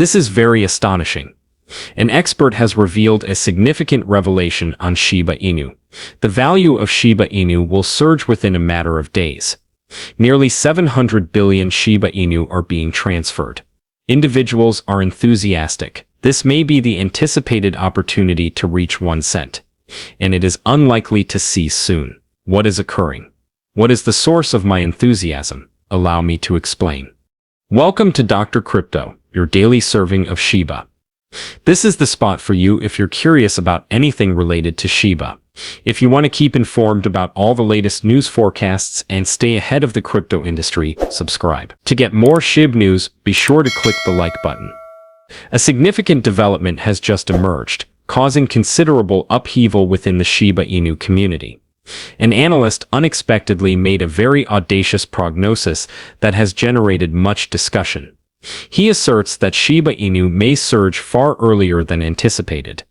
This is very astonishing. An expert has revealed a significant revelation on Shiba Inu. The value of Shiba Inu will surge within a matter of days. Nearly 700 billion Shiba Inu are being transferred. Individuals are enthusiastic. This may be the anticipated opportunity to reach 1 cent. And it is unlikely to cease soon. What is occurring? What is the source of my enthusiasm? Allow me to explain. Welcome to Dr. Crypto, your daily serving of Shiba. This is the spot for you if you're curious about anything related to Shiba. If you want to keep informed about all the latest news forecasts and stay ahead of the crypto industry, subscribe. To get more SHIB news, be sure to click the like button. A significant development has just emerged, causing considerable upheaval within the Shiba Inu community. An analyst unexpectedly made a very audacious prognosis that has generated much discussion. He asserts that Shiba Inu may surge far earlier than anticipated.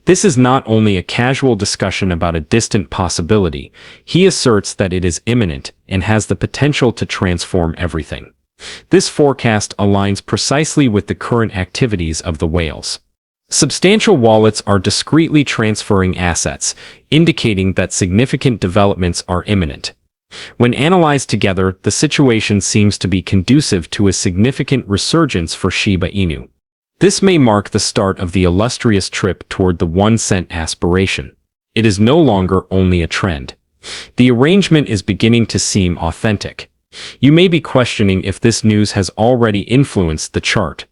This is not only a casual discussion about a distant possibility, he asserts that it is imminent and has the potential to transform everything. This forecast aligns precisely with the current activities of the whales. Substantial wallets are discreetly transferring assets, indicating that significant developments are imminent. When analyzed together, the situation seems to be conducive to a significant resurgence for Shiba Inu. This may mark the start of the illustrious trip toward the 1 cent aspiration. It is no longer only a trend. The arrangement is beginning to seem authentic. You may be questioning if this news has already influenced the chart.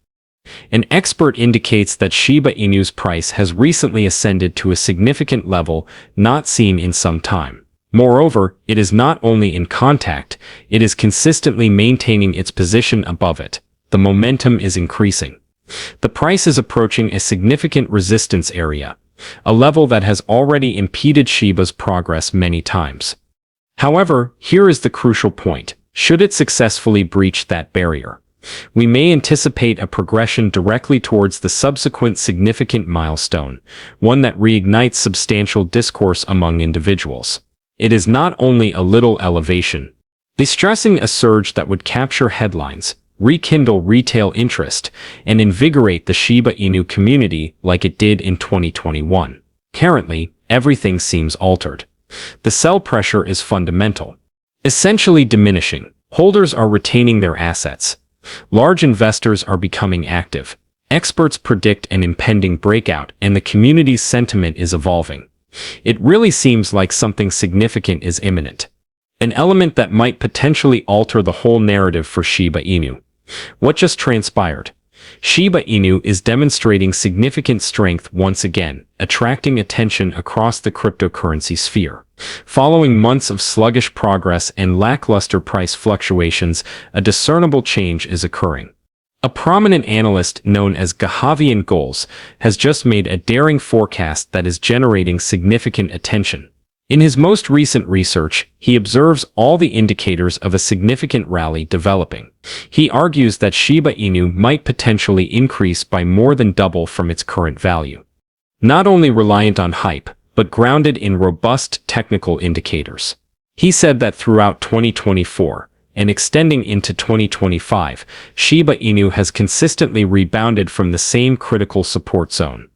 An expert indicates that Shiba Inu's price has recently ascended to a significant level not seen in some time. Moreover, it is not only in contact, it is consistently maintaining its position above it. The momentum is increasing. The price is approaching a significant resistance area, a level that has already impeded Shiba's progress many times. However, here is the crucial point. Should it successfully breach that barrier, we may anticipate a progression directly towards the subsequent significant milestone, one that reignites substantial discourse among individuals. It is not only a little elevation, stressing a surge that would capture headlines, rekindle retail interest, and invigorate the Shiba Inu community like it did in 2021. Currently, everything seems altered. The sell pressure is fundamental, essentially diminishing. Holders are retaining their assets. Large investors are becoming active. Experts predict an impending breakout, and the community's sentiment is evolving. It really seems like something significant is imminent. An element that might potentially alter the whole narrative for Shiba Inu. What just transpired? Shiba Inu is demonstrating significant strength once again, attracting attention across the cryptocurrency sphere. Following months of sluggish progress and lackluster price fluctuations, a discernible change is occurring. A prominent analyst known as Gahavian Goals has just made a daring forecast that is generating significant attention. In his most recent research, he observes all the indicators of a significant rally developing. He argues that Shiba Inu might potentially increase by more than double from its current value. Not only reliant on hype, but grounded in robust technical indicators. He said that throughout 2024, and extending into 2025, Shiba Inu has consistently rebounded from the same critical support zone.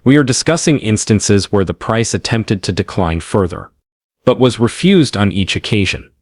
We are discussing instances where the price attempted to decline further, but was refused on each occasion.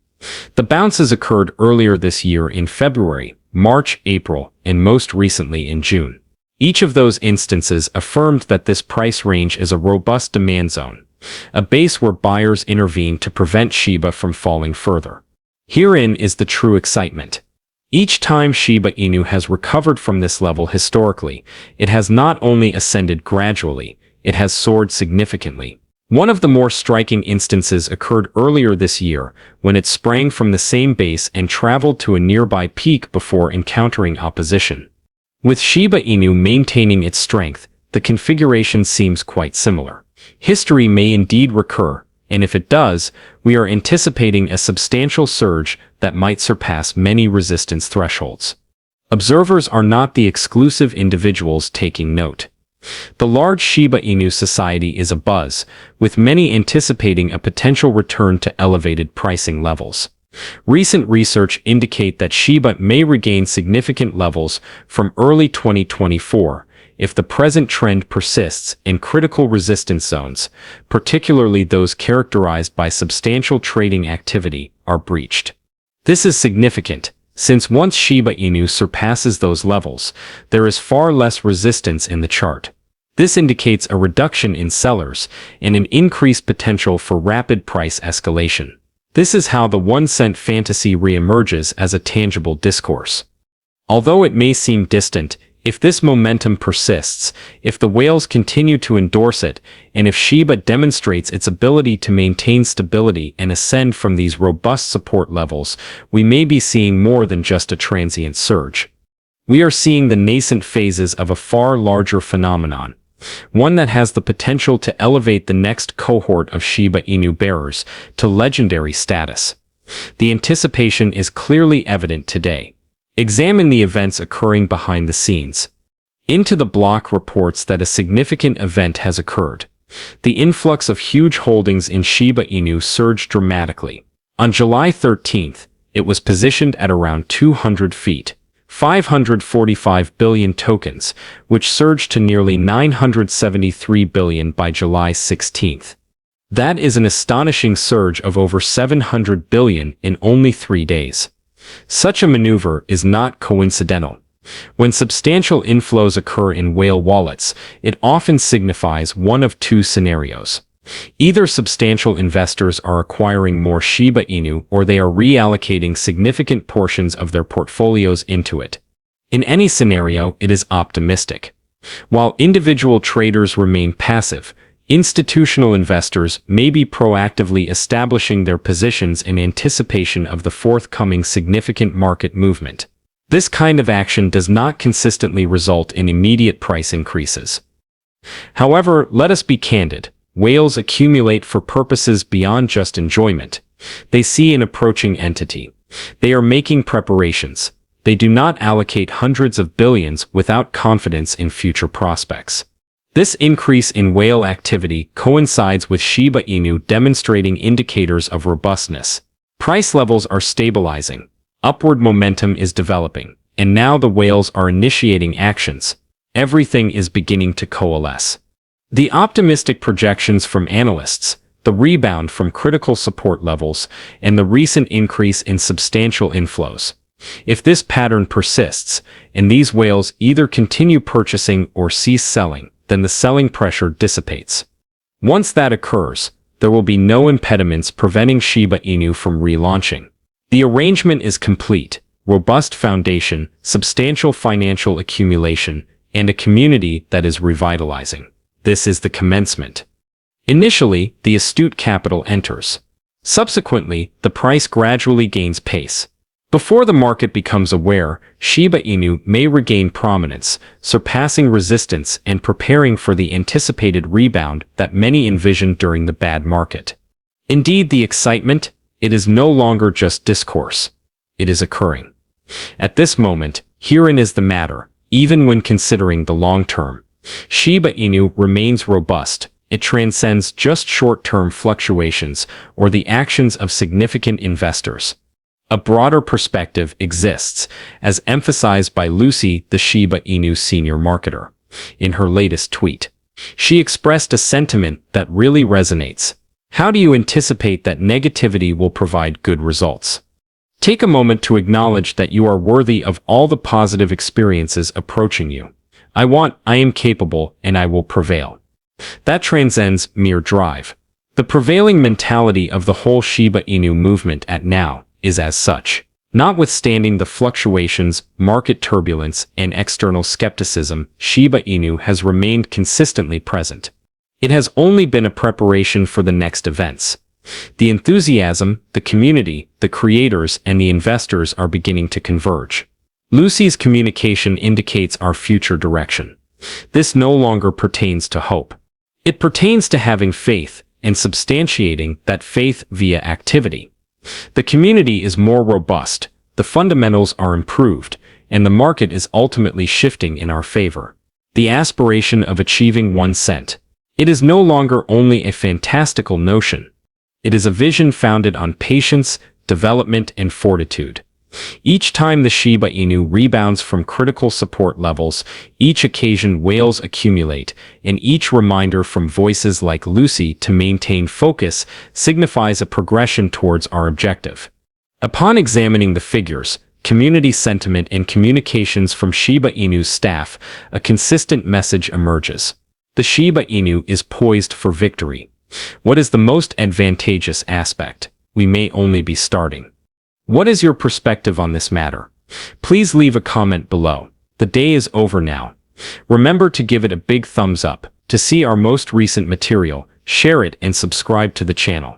The bounces occurred earlier this year in February, March, April, and most recently in June. Each of those instances affirmed that this price range is a robust demand zone, a base where buyers intervene to prevent Shiba from falling further. Herein is the true excitement. Each time Shiba Inu has recovered from this level historically, it has not only ascended gradually, it has soared significantly. One of the more striking instances occurred earlier this year, when it sprang from the same base and traveled to a nearby peak before encountering opposition. With Shiba Inu maintaining its strength, the configuration seems quite similar. History may indeed recur, and if it does, we are anticipating a substantial surge that might surpass many resistance thresholds. Observers are not the exclusive individuals taking note. The large Shiba Inu society is abuzz, with many anticipating a potential return to elevated pricing levels. Recent research indicate that Shiba may regain significant levels from early 2024 if the present trend persists in critical resistance zones, particularly those characterized by substantial trading activity, are breached. This is significant, since once Shiba Inu surpasses those levels, there is far less resistance in the chart. This indicates a reduction in sellers and an increased potential for rapid price escalation. This is how the 1-cent fantasy reemerges as a tangible discourse. Although it may seem distant, if this momentum persists, if the whales continue to endorse it, and if Shiba demonstrates its ability to maintain stability and ascend from these robust support levels, we may be seeing more than just a transient surge. We are seeing the nascent phases of a far larger phenomenon, one that has the potential to elevate the next cohort of Shiba Inu bearers to legendary status. The anticipation is clearly evident today. Examine the events occurring behind the scenes. Into the Block reports that a significant event has occurred. The influx of huge holdings in Shiba Inu surged dramatically. On July 13th, it was positioned at around 200 feet. 545 billion tokens, which surged to nearly 973 billion by July 16th. That is an astonishing surge of over 700 billion in only 3 days. Such a maneuver is not coincidental. When substantial inflows occur in whale wallets, it often signifies one of two scenarios. Either substantial investors are acquiring more Shiba Inu or they are reallocating significant portions of their portfolios into it. In any scenario, it is optimistic. While individual traders remain passive, institutional investors may be proactively establishing their positions in anticipation of the forthcoming significant market movement. This kind of action does not consistently result in immediate price increases. However, let us be candid. Whales accumulate for purposes beyond just enjoyment. They see an approaching entity. They are making preparations. They do not allocate hundreds of billions without confidence in future prospects. This increase in whale activity coincides with Shiba Inu demonstrating indicators of robustness. Price levels are stabilizing. Upward momentum is developing. And now the whales are initiating actions. Everything is beginning to coalesce. The optimistic projections from analysts, the rebound from critical support levels, and the recent increase in substantial inflows. If this pattern persists, and these whales either continue purchasing or cease selling, then the selling pressure dissipates. Once that occurs, there will be no impediments preventing Shiba Inu from relaunching. The arrangement is complete: robust foundation, substantial financial accumulation, and a community that is revitalizing. This is the commencement. Initially, the astute capital enters. Subsequently, the price gradually gains pace. Before the market becomes aware, Shiba Inu may regain prominence, surpassing resistance and preparing for the anticipated rebound that many envisioned during the bad market. Indeed, the excitement, it is no longer just discourse. It is occurring. At this moment, herein is the matter, even when considering the long term. Shiba Inu remains robust. It transcends just short-term fluctuations or the actions of significant investors. A broader perspective exists, as emphasized by Lucy, the Shiba Inu senior marketer. In her latest tweet, she expressed a sentiment that really resonates. How do you anticipate that negativity will provide good results? Take a moment to acknowledge that you are worthy of all the positive experiences approaching you. I am capable, and I will prevail. That transcends mere drive. The prevailing mentality of the whole Shiba Inu movement at now is as such. Notwithstanding the fluctuations, market turbulence, and external skepticism, Shiba Inu has remained consistently present. It has only been a preparation for the next events. The enthusiasm, the community, the creators, and the investors are beginning to converge. Lucy's communication indicates our future direction. This no longer pertains to hope. It pertains to having faith and substantiating that faith via activity. The community is more robust, the fundamentals are improved, and the market is ultimately shifting in our favor. The aspiration of achieving 1 cent. It is no longer only a fantastical notion. It is a vision founded on patience, development, and fortitude. Each time the Shiba Inu rebounds from critical support levels, each occasion whales accumulate, and each reminder from voices like Lucy to maintain focus signifies a progression towards our objective. Upon examining the figures, community sentiment, and communications from Shiba Inu's staff, a consistent message emerges. The Shiba Inu is poised for victory. What is the most advantageous aspect? We may only be starting. What is your perspective on this matter? Please leave a comment below. The day is over now. Remember to give it a big thumbs up. To see our most recent material, share it and subscribe to the channel.